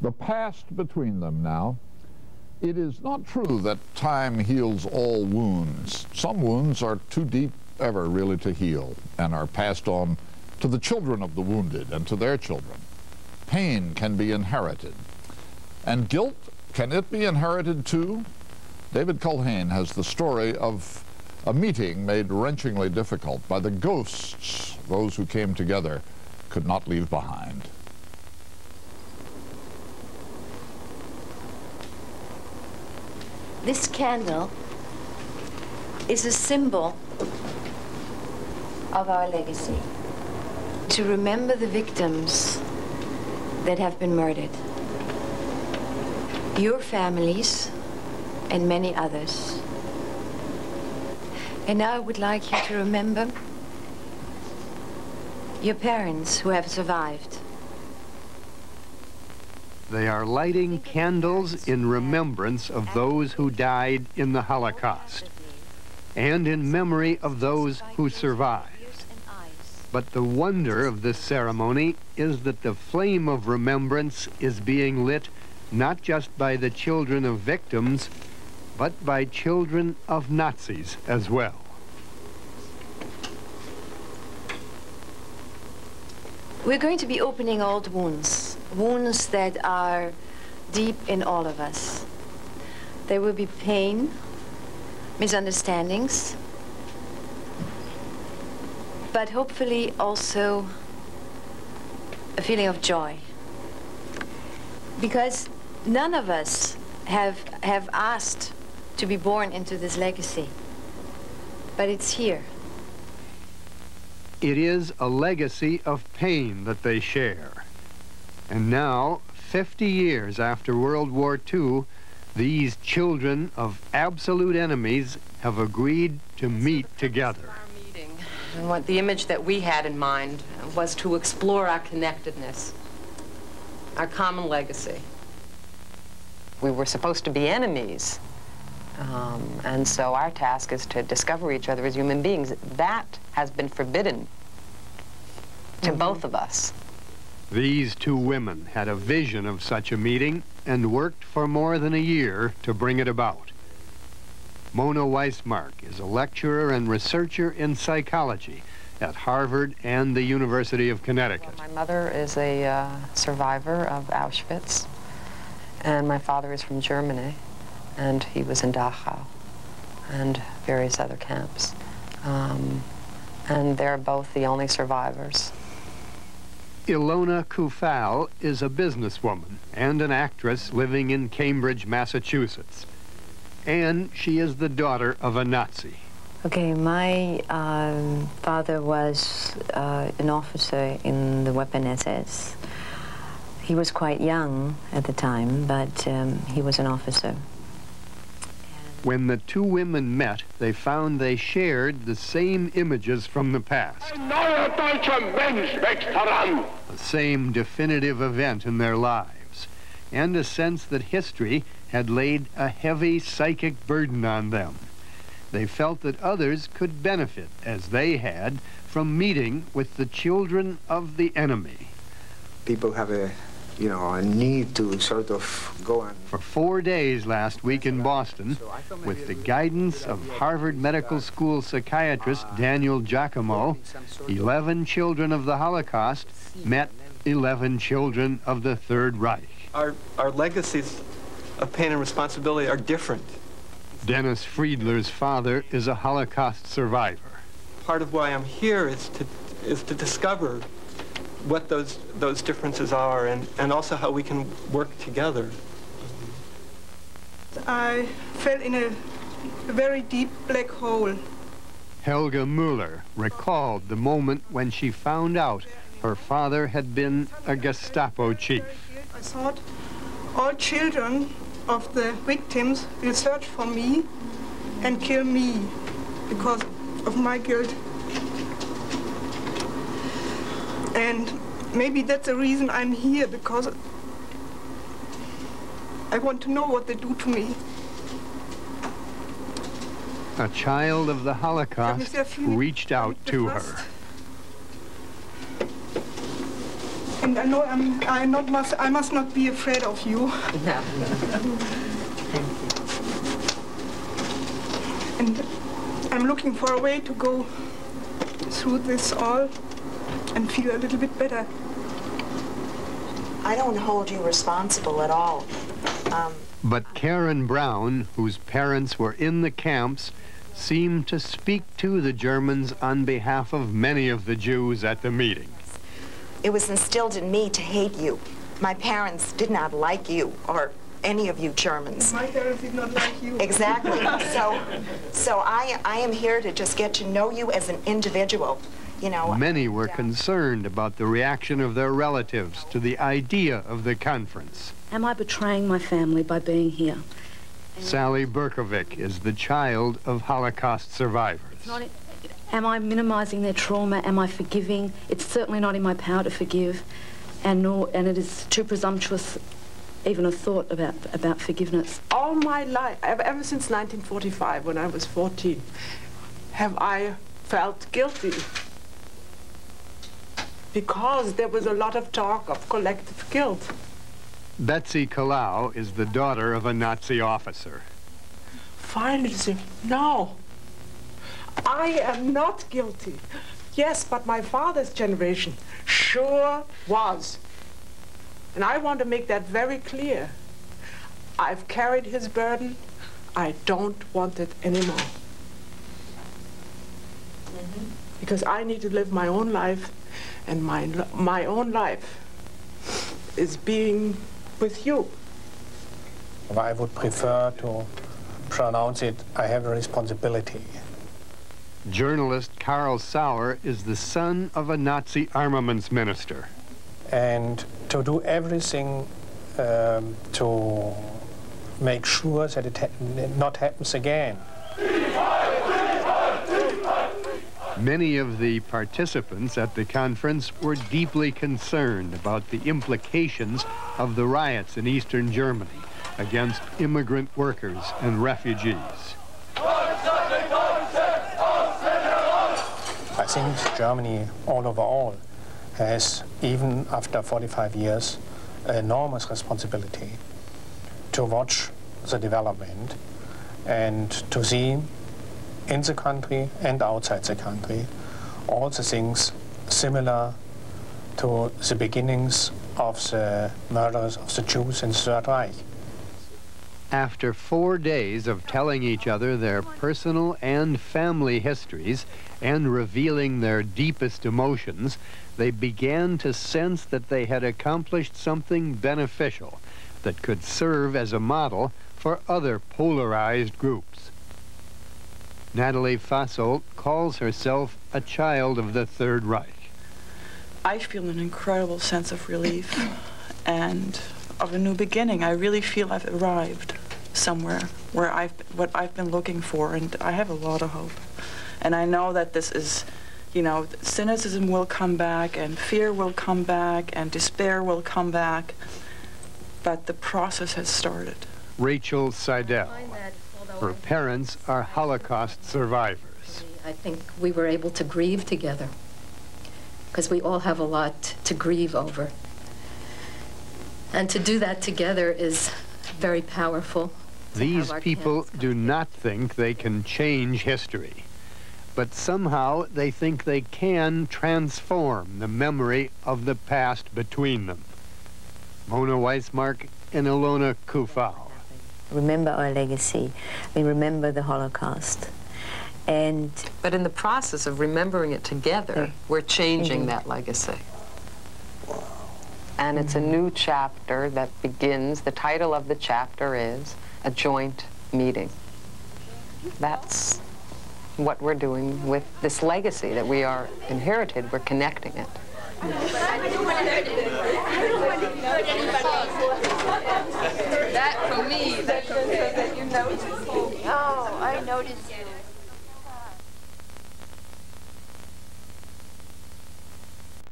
the past between them now. It is not true that time heals all wounds. Some wounds are too deep ever really to heal and are passed on to the children of the wounded and to their children. Pain can be inherited. And guilt, can it be inherited too? David Culhane has the story of a meeting made wrenchingly difficult by the ghosts those who came together could not leave behind. This candle is a symbol of our legacy. To remember the victims that have been murdered. Your families and many others. And now I would like you to remember your parents who have survived. They are lighting candles in remembrance of those who died in the Holocaust and in memory of those who survived. But the wonder of this ceremony is that the flame of remembrance is being lit not just by the children of victims, but by children of Nazis as well. We're going to be opening old wounds, wounds that are deep in all of us. There will be pain, misunderstandings, but hopefully also a feeling of joy. Because none of us have asked to be born into this legacy, but it's here. It is a legacy of pain that they share. And now, 50 years after World War II, these children of absolute enemies have agreed to meet together. And what the image that we had in mind was to explore our connectedness, our common legacy. We were supposed to be enemies, and so our task is to discover each other as human beings. That has been forbidden to both of us. These two women had a vision of such a meeting and worked for more than a year to bring it about. Mona Weissmark is a lecturer and researcher in psychology at Harvard and the University of Connecticut. Well, my mother is a survivor of Auschwitz, and my father is from Germany, and he was in Dachau and various other camps. And they're both the only survivors. Ilona Kufal is a businesswoman and an actress living in Cambridge, Massachusetts. And she is the daughter of a Nazi. Okay, my father was an officer in the Weapon SS. He was quite young at the time, but he was an officer. When the two women met, they found they shared the same images from the past. The same definitive event in their lives, and a sense that history had laid a heavy psychic burden on them. They felt that others could benefit, as they had, from meeting with the children of the enemy. People have a need to sort of go on. For 4 days last week in Boston, with the guidance of Harvard Medical School psychiatrist Daniel Giacomo, 11 children of the Holocaust met 11 children of the Third Reich. Our legacies of pain and responsibility are different. Dennis Friedler's father is a Holocaust survivor. Part of why I'm here is to discover what those differences are, and also how we can work together. I fell in a very deep black hole. Helga Müller recalled the moment when she found out her father had been a Gestapo chief. I thought all children of the victims will search for me and kill me because of my guilt. And maybe that's the reason I'm here, because I want to know what they do to me. A child of the Holocaust reached out to her. And I know I must not be afraid of you. No. And I'm looking for a way to go through this all and feel a little bit better. I don't hold you responsible at all. But Karen Brown, whose parents were in the camps, seemed to speak to the Germans on behalf of many of the Jews at the meeting. It was instilled in me to hate you. My parents did not like you or any of you Germans. My parents did not like you. Exactly. So I am here to just get to know you as an individual. You know. Many were concerned about the reaction of their relatives to the idea of the conference. Am I betraying my family by being here? Sally Berkovic is the child of Holocaust survivors. Am I minimizing their trauma? Am I forgiving? It's certainly not in my power to forgive, and it is too presumptuous even a thought about forgiveness. All my life, ever since 1945, when I was 14, have I felt guilty. Because there was a lot of talk of collective guilt. Betsy Kalau is the daughter of a Nazi officer. Finally, no, I am not guilty. Yes, but my father's generation sure was. And I want to make that very clear. I've carried his burden. I don't want it anymore. Because I need to live my own life, and my own life is being with you. I would prefer to pronounce it, I have a responsibility. Journalist Karl Sauer is the son of a Nazi armaments minister. And to do everything to make sure that it not happens again. Many of the participants at the conference were deeply concerned about the implications of the riots in Eastern Germany against immigrant workers and refugees. I think Germany, all overall, has, even after 45 years, enormous responsibility to watch the development and to see in the country and outside the country all the things similar to the beginnings of the murders of the Jews in the Third Reich. After 4 days of telling each other their personal and family histories and revealing their deepest emotions, they began to sense that they had accomplished something beneficial that could serve as a model for other polarized groups. Natalie Fassolt calls herself a child of the Third Reich. I feel an incredible sense of relief and of a new beginning. I really feel I've arrived somewhere where what I've been looking for, and I have a lot of hope. And I know that this is, you know, cynicism will come back, and fear will come back, and despair will come back, but the process has started. Rachel Seidel. Her parents are Holocaust survivors. I think we were able to grieve together because we all have a lot to grieve over. And to do that together is very powerful. These people do not think they can change history, but somehow they think they can transform the memory of the past between them. Mona Weissmark and Ilona Kufau. Remember our legacy. We remember the Holocaust. But in the process of remembering it together, we're changing that legacy. And it's a new chapter that begins. The title of the chapter is A Joint Meeting. That's what we're doing with this legacy that we are inherited. We're connecting it. That from me, that you noticed. Oh, I noticed you.